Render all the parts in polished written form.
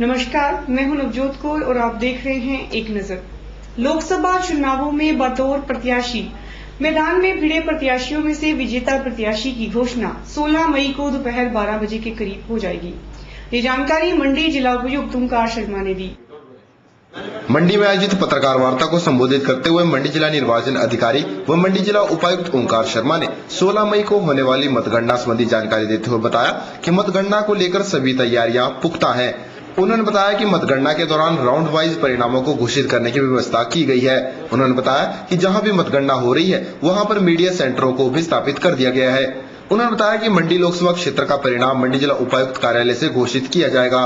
नमस्कार, मैं हूं नवजोत कौर और आप देख रहे हैं एक नजर। लोकसभा चुनावों में बतौर प्रत्याशी मैदान में भिड़े प्रत्याशियों में से विजेता प्रत्याशी की घोषणा 16 मई को दोपहर 12 बजे के करीब हो जाएगी। ये जानकारी मंडी जिला उपायुक्त ओंकार शर्मा ने दी। मंडी में आयोजित पत्रकार वार्ता को संबोधित करते हुए मंडी जिला निर्वाचन अधिकारी व मंडी जिला उपायुक्त ओंकार शर्मा ने 16 मई को होने वाली मतगणना संबंधी जानकारी देते हुए बताया कि मतगणना को लेकर सभी तैयारियां पुख्ता हैं। उन्होंने बताया कि मतगणना के दौरान राउंड वाइज परिणामों को घोषित करने की व्यवस्था की गई है। उन्होंने बताया कि जहां भी मतगणना हो रही है वहां पर मीडिया सेंटरों को भी स्थापित कर दिया गया है। उन्होंने बताया कि मंडी लोकसभा क्षेत्र का परिणाम मंडी जिला उपायुक्त कार्यालय से घोषित किया जाएगा।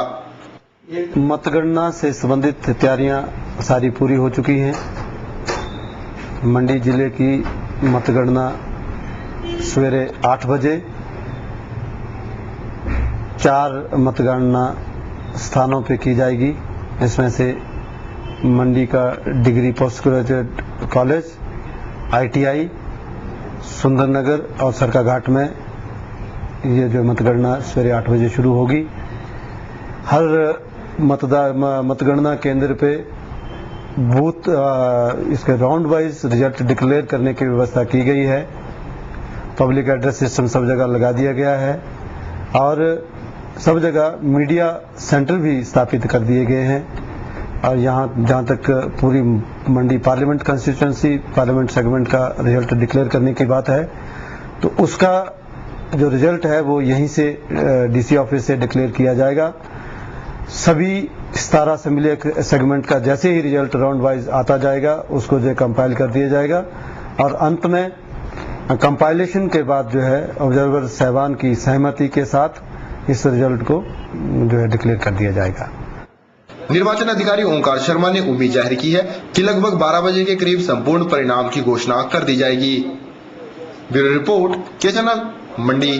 मतगणना से संबंधित तैयारियां सारी पूरी हो चुकी हैं। मंडी जिले की मतगणना सवेरे 8 बजे 4 मतगणना स्थानों पे की जाएगी। इसमें से मंडी का degree post graduate college, ITI, Sundernagar और सरकाघाट में ये जो मतगणना सवेरे 8 बजे शुरू होगी। हर मतगणना केंद्र पे बूथ इसके राउंड वाइज रिजल्ट डिक्लेयर करने की व्यवस्था की गई है। पब्लिक एड्रेस सिस्टम सब जगह लगा दिया गया है और सब जगह मीडिया सेंटर भी स्थापित कर दिए गए हैं। और यहाँ जहाँ तक पूरी मंडी पार्लियामेंट कंस्टिट्यूएंसी पार्लियामेंट सेगमेंट का रिजल्ट डिक्लेयर करने की बात है तो उसका जो रिजल्ट है वो यहीं से DC ऑफिस से डिक्लेयर किया जाएगा। सभी 17 असेंबली सेगमेंट का जैसे ही रिजल्ट राउंड वाइज आता जाएगा उसको जो कंपाइल कर दिया जाएगा और अंत में कंपाइलेशन के बाद जो है ऑब्जर्वर साहबान की सहमति के साथ इस रिजल्ट को जो है डिक्लेयर कर दिया जाएगा। निर्वाचन अधिकारी ओंकार शर्मा ने उम्मीद जाहिर की है कि लगभग 12 बजे के करीब संपूर्ण परिणाम की घोषणा कर दी जाएगी। ब्यूरो रिपोर्ट के चैनल मंडी।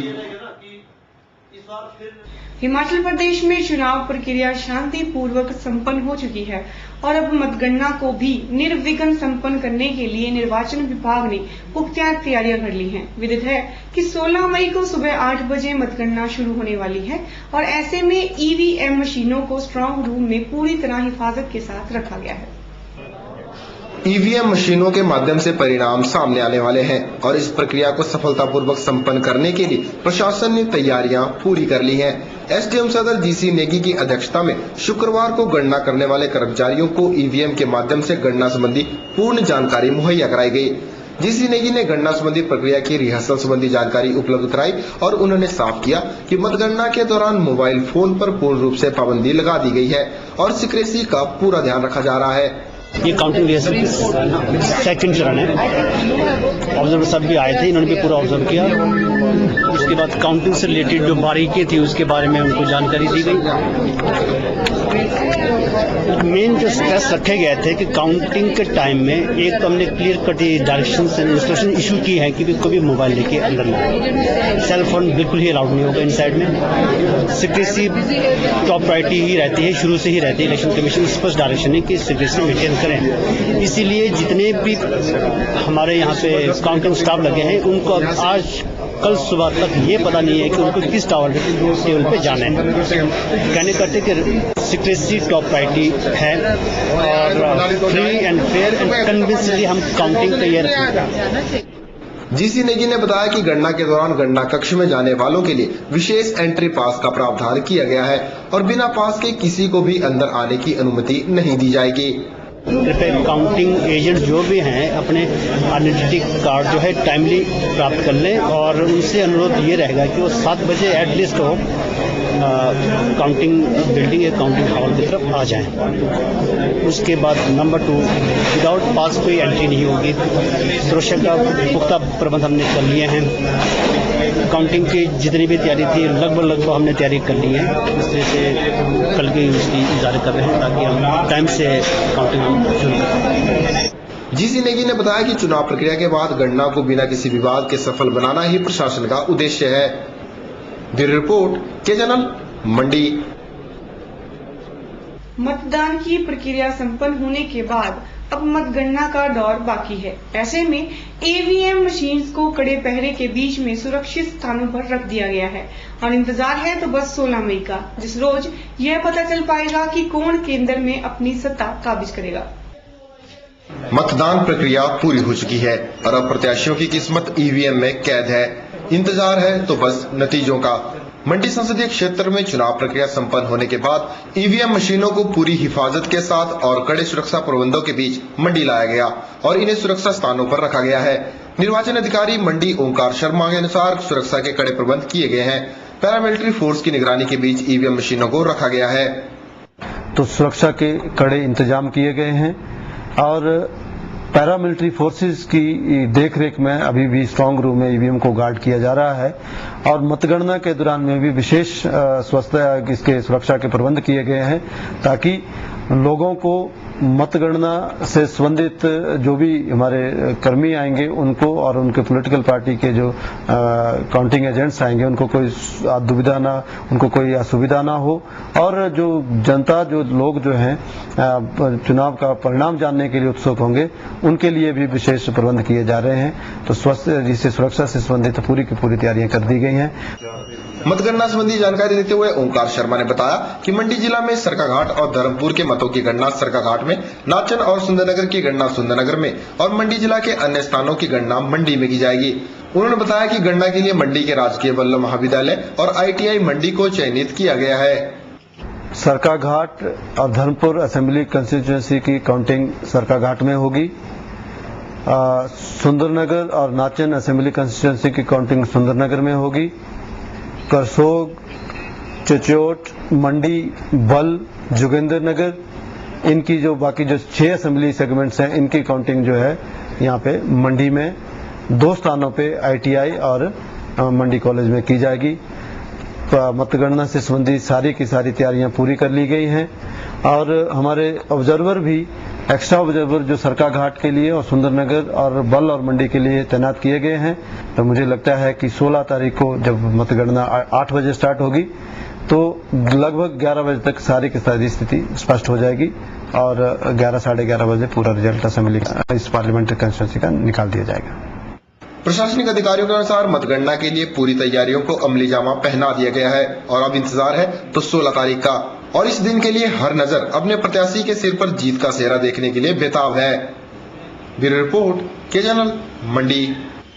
हिमाचल प्रदेश में चुनाव प्रक्रिया शांतिपूर्वक संपन्न हो चुकी है और अब मतगणना को भी निर्विघ्न संपन्न करने के लिए निर्वाचन विभाग ने पुख्ता तैयारियां कर ली हैं। विदित है कि 16 मई को सुबह 8 बजे मतगणना शुरू होने वाली है और ऐसे में EVM मशीनों को स्ट्रांग रूम में पूरी तरह हिफाजत के साथ रखा गया है। EVM मशीनों के माध्यम से परिणाम सामने आने वाले हैं और इस प्रक्रिया को सफलतापूर्वक संपन्न करने के लिए प्रशासन ने तैयारियां पूरी कर ली हैं। SDM सदर GC नेगी की अध्यक्षता में शुक्रवार को गणना करने वाले कर्मचारियों को EVM के माध्यम से गणना संबंधी पूर्ण जानकारी मुहैया कराई गई। GC नेगी ने गणना संबंधी प्रक्रिया की रिहर्सल संबंधी जानकारी उपलब्ध कराई और उन्होंने साफ किया कि मतगणना के दौरान मोबाइल फोन पर पूर्ण रूप से पाबंदी लगा दी गई है और सिक्रेसी का पूरा ध्यान रखा जा रहा है। ये काउंटिंग सेकंड चरण है। ऑब्जर्वर साहब भी आए थे, इन्होंने भी पूरा ऑब्जर्व किया। उसके बाद काउंटिंग से रिलेटेड जो बारीकी थी उसके बारे में उनको जानकारी दी गई। मेन जो स्ट्रेस रखे गए थे कि काउंटिंग के टाइम में एक तो हमने clear cut directions and instruction issue की है कि कोई भी मोबाइल लेके अंदर ना आए। सेल फोन बिल्कुल ही अलाउड नहीं होगा इनसाइड में। सिक्रेसी टॉप प्रायोरिटी ही रहती है, शुरू से ही रहती है। इलेक्शन कमीशन स्पष्ट डायरेक्शन है कि सिक्रेसी मेंटेन करें। इसीलिए जितने भी हमारे यहाँ पे काउंटिंग स्टाफ लगे हैं उनको अब आज कल सुबह तक ये पता नहीं है कि उनको किस टेबल पे जाना है। कहने करते कि सिक्रेसी टॉप प्रायोरिटी है और फ्री एंड फेयर एंड कन्विंसली हम काउंटिंग तैयार रखेंगे। GC नेगी ने बताया कि गणना के दौरान गणना कक्ष में जाने वालों के लिए विशेष एंट्री पास का प्रावधान किया गया है और बिना पास के किसी को भी अंदर आने की अनुमति नहीं दी जाएगी। काउंटिंग एजेंट जो भी हैं अपने आइडेंटिटी कार्ड जो है टाइमली प्राप्त कर लें और उनसे अनुरोध ये रहेगा कि वो 7 बजे एटलीस्ट हो काउंटिंग बिल्डिंग या काउंटिंग हॉल की तरफ आ जाएं। उसके बाद नंबर 2 विदाउट पास कोई एंट्री नहीं होगी। सुरक्षा का पुख्ता प्रबंध हमने कर लिए हैं। काउंटिंग की जितनी भी तैयारी थी लगभग हमने तैयारी कर ली है। इस तरह से कल की उसकी इंतजार कर रहे हैं ताकि हम टाइम से काउंटिंग हम शुरू करें। GC नेगी ने बताया कि चुनाव प्रक्रिया के बाद गणना को बिना किसी विवाद के सफल बनाना ही प्रशासन का उद्देश्य है। ब्यूरो रिपोर्ट के चैनल मंडी। मतदान की प्रक्रिया संपन्न होने के बाद अब मतगणना का दौर बाकी है। ऐसे में ईवीएम मशीन्स को कड़े पहरे के बीच में सुरक्षित स्थानों पर रख दिया गया है और इंतजार है तो बस 16 मई का, जिस रोज यह पता चल पाएगा कि कौन केंद्र में अपनी सत्ता काबिज करेगा। मतदान प्रक्रिया पूरी हो चुकी है और अब प्रत्याशियों की किस्मत ईवीएम में कैद है। इंतजार है तो बस नतीजों का। मंडी संसदीय क्षेत्र में चुनाव प्रक्रिया संपन्न होने के बाद ईवीएम मशीनों को पूरी हिफाजत के साथ और कड़े सुरक्षा प्रबंधों के बीच मंडी लाया गया और इन्हें सुरक्षा स्थानों पर रखा गया है। निर्वाचन अधिकारी मंडी ओंकार शर्मा के अनुसार सुरक्षा के कड़े प्रबंध किए गए हैं। पैरामिलिट्री फोर्स की निगरानी के बीच ईवीएम मशीनों को रखा गया है। तो सुरक्षा के कड़े इंतजाम किए गए हैं और पैरामिलिट्री फोर्सेस की देखरेख में अभी भी स्ट्रांग रूम में ईवीएम को गार्ड किया जा रहा है और मतगणना के दौरान में भी विशेष स्वच्छता इसके सुरक्षा के प्रबंध किए गए हैं ताकि लोगों को मतगणना से संबंधित जो भी हमारे कर्मी आएंगे उनको और उनके पॉलिटिकल पार्टी के जो काउंटिंग एजेंट्स आएंगे उनको कोई दुविधा ना, उनको कोई असुविधा ना हो और जो जनता जो लोग जो हैं चुनाव का परिणाम जानने के लिए उत्सुक होंगे उनके लिए भी विशेष प्रबंध किए जा रहे हैं। तो स्वास्थ्य जिससे सुरक्षा से संबंधित पूरी की पूरी तैयारियां कर दी गई हैं। मतगणना संबंधी जानकारी देते हुए ओंकार शर्मा ने बताया कि मंडी जिला में सरकाघाट और धर्मपुर के मतों की गणना सरकाघाट में, नाचन और सुंदरनगर की गणना सुंदरनगर में और मंडी जिला के अन्य स्थानों की गणना मंडी में की जाएगी। उन्होंने बताया कि गणना के लिए मंडी के राजकीय वल्लभ महाविद्यालय और ITI मंडी को चयनित किया गया है। सरकाघाट और धर्मपुर असेंबली कंस्टिट्यूएंसी की काउंटिंग सरकाघाट में होगी। सुंदरनगर और नाचन असेंबली कंस्टिट्यूएंसी की काउंटिंग सुंदरनगर में होगी। करसोग, चचोट, मंडी, बल, जोगिंदर नगर, इनकी जो बाकी जो 6 असेंबली सेगमेंट्स हैं इनकी काउंटिंग जो है यहाँ पे मंडी में 2 स्थानों पे ITI और मंडी कॉलेज में की जाएगी। मतगणना से संबंधित सारी की सारी तैयारियां पूरी कर ली गई हैं और हमारे ऑब्जर्वर भी एक्स्ट्रा ऑब्जर्वर जो सरकाघाट के लिए और सुंदरनगर और बल और मंडी के लिए तैनात किए गए हैं। तो मुझे लगता है कि 16 तारीख को जब मतगणना 8 बजे स्टार्ट होगी तो लगभग 11 बजे तक सारी की सारी स्थिति स्पष्ट हो जाएगी और 11 साढ़े 11 बजे पूरा रिजल्ट असेंबली इस पार्लियामेंट्री कंस्टिट्यूंसी का निकाल दिया जाएगा। प्रशासनिक अधिकारियों के अनुसार मतगणना के लिए पूरी तैयारियों को अमली जामा पहना दिया गया है और अब इंतजार है तो 16 तारीख का और इस दिन के लिए हर नजर अपने प्रत्याशी के सिर पर जीत का सेहरा देखने के लिए बेताब है। ब्यूरो रिपोर्ट के चैनल मंडी।